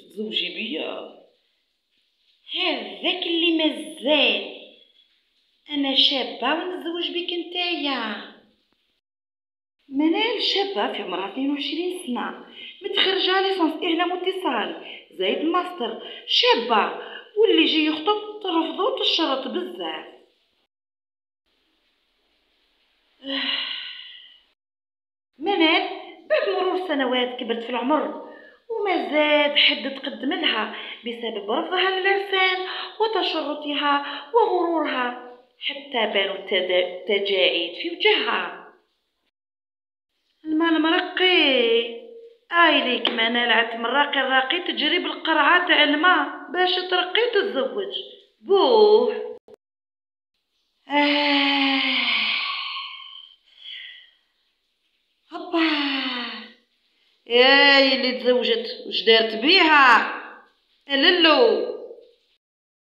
تزوجي بيا؟ هذاك اللي مازال. انا شابه ونتزوج بك نتايا. منال شابه في عمرها 22 سنه، متخرجه ليسانس اعلام واتصال زايد ماستر، شابه. واللي يجي يخطب ترفضو وتشرط بزاف. منال بعد مرور سنوات كبرت في العمر وما زاد حد تقدم لها بسبب رفضها للعرسان وتشرطها وغرورها، حتى بانوا التجاعيد في وجهها. الماء المرقي ليك منال عاد مراقي الراقي تجري بالقرعة تاع الماء باش ترقي تتزوج بوه. هبا ياي اللي تزوجت وش دارت بيها؟ للو